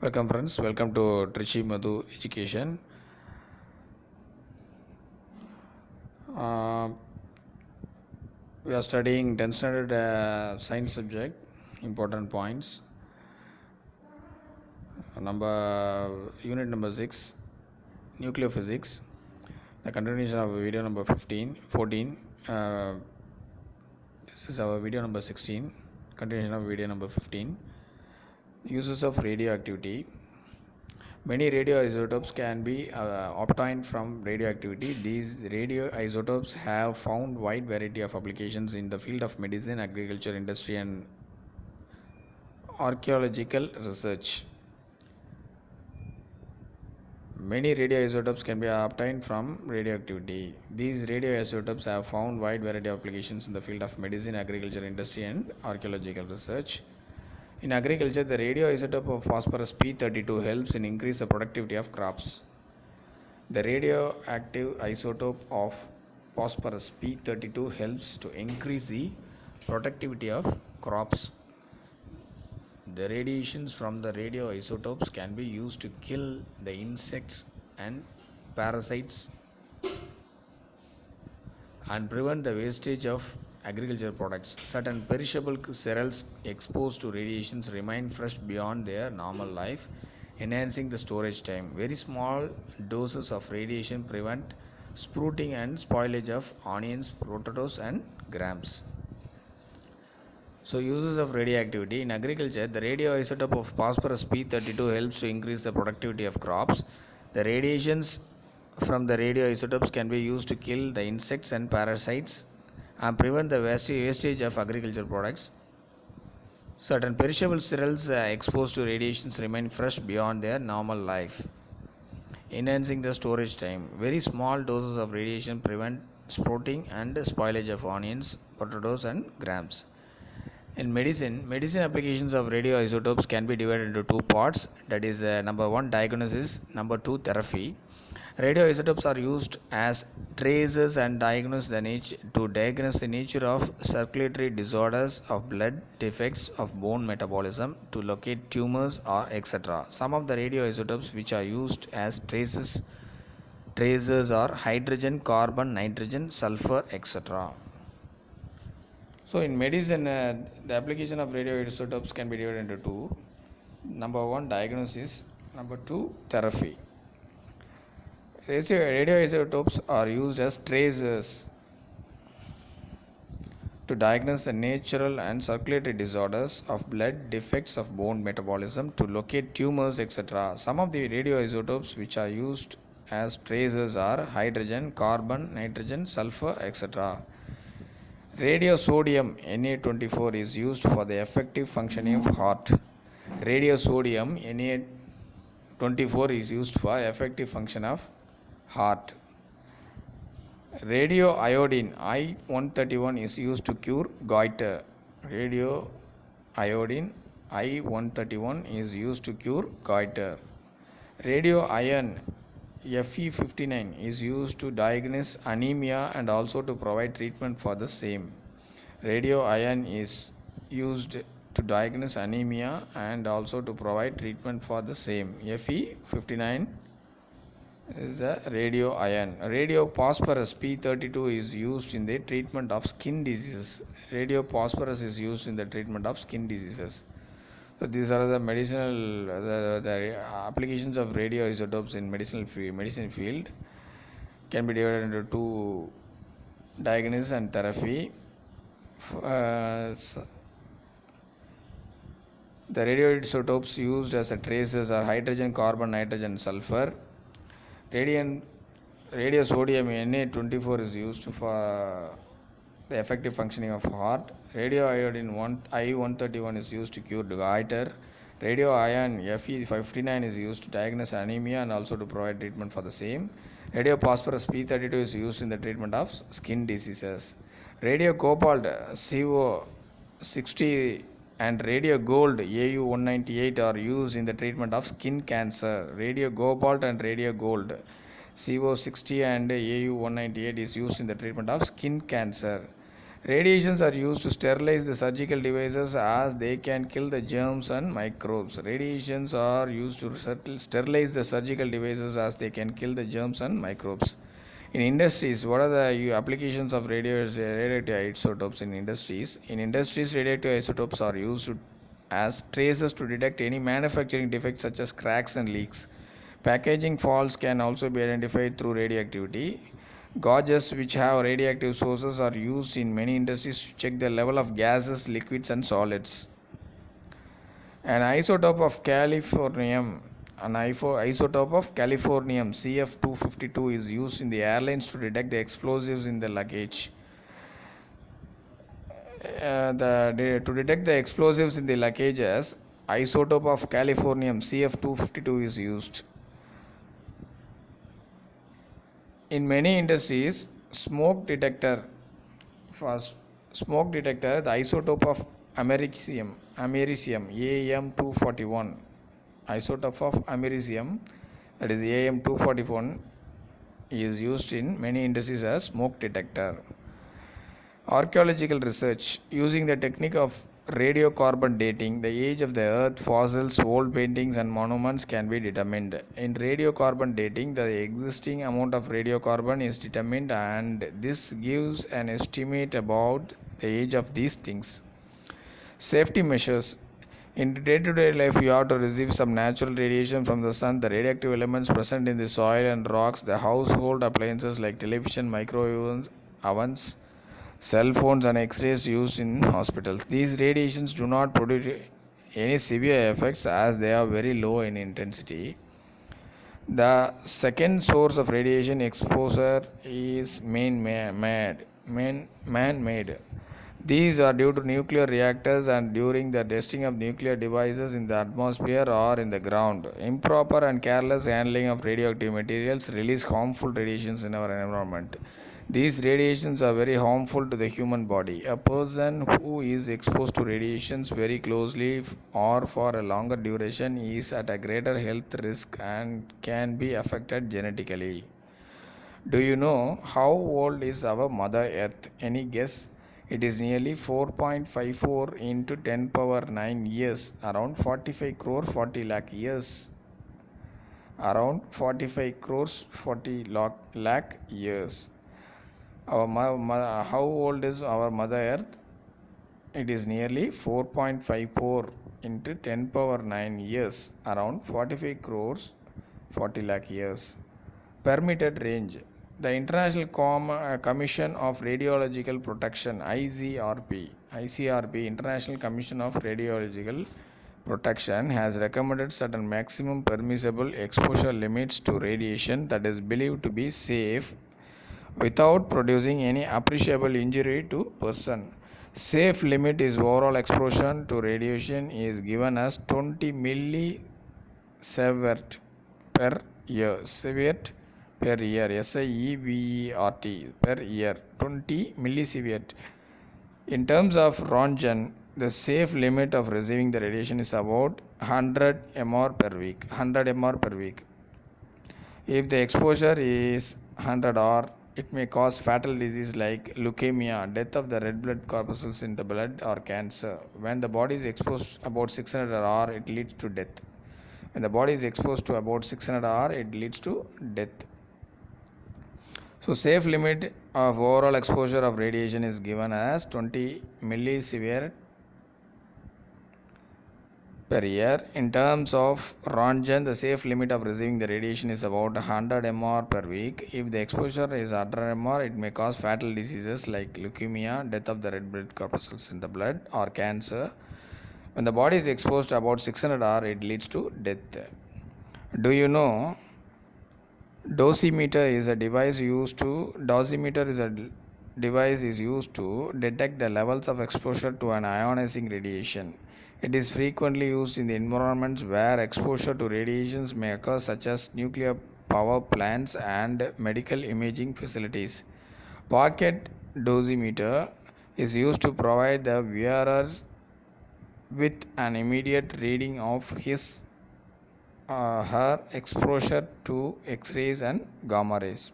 Welcome friends, welcome to Trichy Madhu Education. Uh, we are studying 10th standard science subject, important points. Unit number 6, nuclear physics. The continuation of video number 14. This is our video number 16, continuation of video number 15. Uses of radioactivity. Many radioisotopes can be obtained from radioactivity. These radioisotopes have found wide variety of applications in the field of medicine, agriculture, industry, and archaeological research. Many radioisotopes can be obtained from radioactivity. These radioisotopes have found wide variety of applications in the field of medicine, agriculture, industry, and archaeological research. In agriculture, the radioisotope of phosphorus P32 helps in increase the productivity of crops. The radioactive isotope of phosphorus P32 helps to increase the productivity of crops. The radiations from the radioisotopes can be used to kill the insects and parasites and prevent the wastage of agricultural products. Certain perishable cereals exposed to radiations remain fresh beyond their normal life, enhancing the storage time. Very small doses of radiation prevent sprouting and spoilage of onions, potatoes, and grams. So, uses of radioactivity in agriculture, the radioisotope of phosphorus P32 helps to increase the productivity of crops. The radiations from the radioisotopes can be used to kill the insects and parasites and prevent the wastage of agricultural products. Certain perishable cereals exposed to radiations remain fresh beyond their normal life, enhancing the storage time. Very small doses of radiation prevent sprouting and spoilage of onions, potatoes, and grams. In medicine applications of radioisotopes can be divided into two parts. That is, number one, diagnosis. Number two, therapy. Radioisotopes are used as tracers and to diagnose the nature of circulatory disorders of blood, defects of bone metabolism, to locate tumors or etc. Some of the radioisotopes which are used as tracers are hydrogen, carbon, nitrogen, sulfur, etc. So in medicine, the application of radioisotopes can be divided into two. Number one, diagnosis. Number two, therapy. Radioisotopes are used as tracers to diagnose the natural and circulatory disorders of blood, defects of bone metabolism, to locate tumors, etc. Some of the radioisotopes which are used as tracers are hydrogen, carbon, nitrogen, sulfur, etc. Radiosodium Na24 is used for the effective functioning of heart. Radiosodium Na24 is used for effective function of heart. Radioiodine I-131 is used to cure goiter. Radioiodine I-131 is used to cure goiter. Radioiron Fe59 is used to diagnose anemia and also to provide treatment for the same. Radioiron is used to diagnose anemia and also to provide treatment for the same. Fe59 is the radioiron. Radiophosphorus P32 is used in the treatment of skin diseases. Radiophosphorus is used in the treatment of skin diseases. So these are the the applications of radioisotopes in medicine field can be divided into two: diagnosis and therapy. The radioisotopes used as a traces are hydrogen, carbon, nitrogen, sulfur. Radiosodium Na24 is used for the effective functioning of heart. Radioiodine I-131 is used to cure goiter. Radioiron Fe59 is used to diagnose anemia and also to provide treatment for the same. Radiophosphorus P32 is used in the treatment of skin diseases. Radiocobalt CO60 and radio gold AU198 are used in the treatment of skin cancer. Radio cobalt and radio gold CO60 and AU198 is used in the treatment of skin cancer. Radiations are used to sterilize the surgical devices as they can kill the germs and microbes. Radiations are used to sterilize the surgical devices as they can kill the germs and microbes. In industries, what are the applications of radioactive isotopes in industries? In industries, radioactive isotopes are used as tracers to detect any manufacturing defects such as cracks and leaks. Packaging faults can also be identified through radioactivity. Gauges which have radioactive sources are used in many industries to check the level of gases, liquids, and solids. An isotope of californium, isotope of californium CF252 is used in the airlines to detect the explosives in the luggage. To detect the explosives in the luggages, isotope of californium CF252 is used. In many industries, for smoke detector, the isotope of americium AM241, isotope of americium, that is AM241, is used in many industries as smoke detector. Archaeological research using the technique of radiocarbon dating, the age of the earth, fossils, old paintings, and monuments can be determined. In radiocarbon dating, the existing amount of radiocarbon is determined, and this gives an estimate about the age of these things. Safety measures. In day to day life, you have to receive some natural radiation from the sun, the radioactive elements present in the soil and rocks, the household appliances like television, microwave ovens, cell phones, and x-rays used in hospitals. These radiations do not produce any severe effects as they are very low in intensity. The second source of radiation exposure is man-made. These are due to nuclear reactors and during the testing of nuclear devices in the atmosphere or in the ground. Improper and careless handling of radioactive materials release harmful radiations in our environment. These radiations are very harmful to the human body. A person who is exposed to radiations very closely or for a longer duration is at a greater health risk and can be affected genetically. Do you know how old is our Mother Earth? Any guess? It is nearly 4.54 into 10 power 9 years, around 45 crore 40 lakh years. Around 45 crores 40 lakh years. How old is our Mother Earth? It is nearly 4.54 into 10 power 9 years, around 45 crores 40 lakh years. Permitted range. The International Commission of Radiological Protection ICRP, International Commission of Radiological Protection, has recommended certain maximum permissible exposure limits to radiation that is believed to be safe without producing any appreciable injury to person. Safe limit is overall exposure to radiation is given as 20 millisieverts per year. Sievert per year, SIEVERT per year, 20 millisievert. In terms of Röntgen, the safe limit of receiving the radiation is about 100 mR per week. 100 mR per week. If the exposure is 100 R, it may cause fatal disease like leukemia, death of the red blood corpuscles in the blood, or cancer. When the body is exposed about 600 R, it leads to death. When the body is exposed to about 600 R, it leads to death. So, safe limit of overall exposure of radiation is given as 20 millisievert per year. In terms of Röntgen, the safe limit of receiving the radiation is about 100 mR per week. If the exposure is 100 mR, it may cause fatal diseases like leukemia, death of the red blood corpuscles in the blood, or cancer. When the body is exposed to about 600 R, it leads to death. Do you know dosimeter is a device used to detect the levels of exposure to an ionizing radiation. It is frequently used in the environments where exposure to radiations may occur, such as nuclear power plants and medical imaging facilities. Pocket dosimeter is used to provide the wearer with an immediate reading of her exposure to X-rays and gamma rays.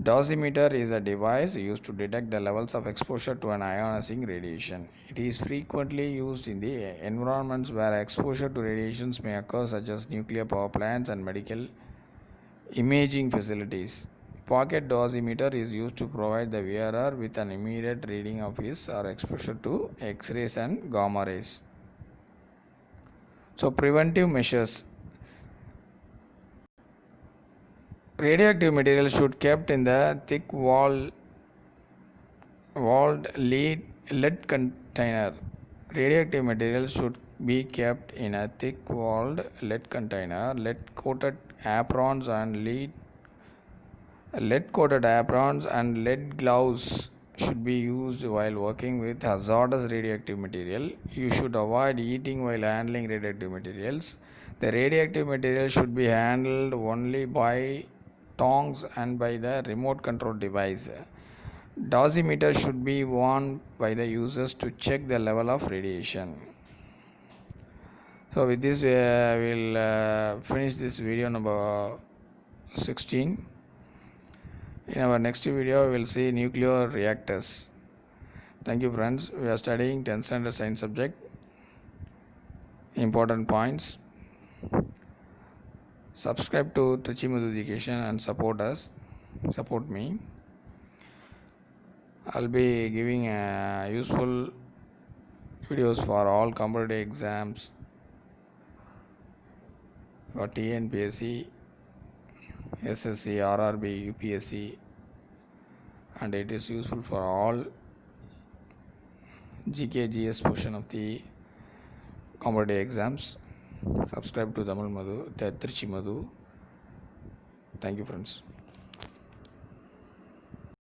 Dosimeter is a device used to detect the levels of exposure to an ionizing radiation. It is frequently used in the environments where exposure to radiations may occur, such as nuclear power plants and medical imaging facilities. Pocket dosimeter is used to provide the wearer with an immediate reading of his or exposure to X-rays and gamma rays. So preventive measures. Radioactive material should kept in the thick walled lead container. Radioactive material should be kept in a thick walled lead container. Lead coated aprons and lead gloves should be used while working with hazardous radioactive material. You should avoid eating while handling radioactive materials. The radioactive material should be handled only by tongs and by the remote control device. Dosimeter should be worn by the users to check the level of radiation. So with this we will finish this video number 16. In our next video we will see nuclear reactors. Thank you friends. We are studying 10th standard science subject. Important points. Subscribe to Trichy Madhu Education and support me. I'll be giving useful videos for all competitive exams for TNPSC, SSC, RRB, UPSC, and it is useful for all GK GS portion of the competitive exams. Subscribe to Tamil Madhu, Trichy Madhu. Thank you friends.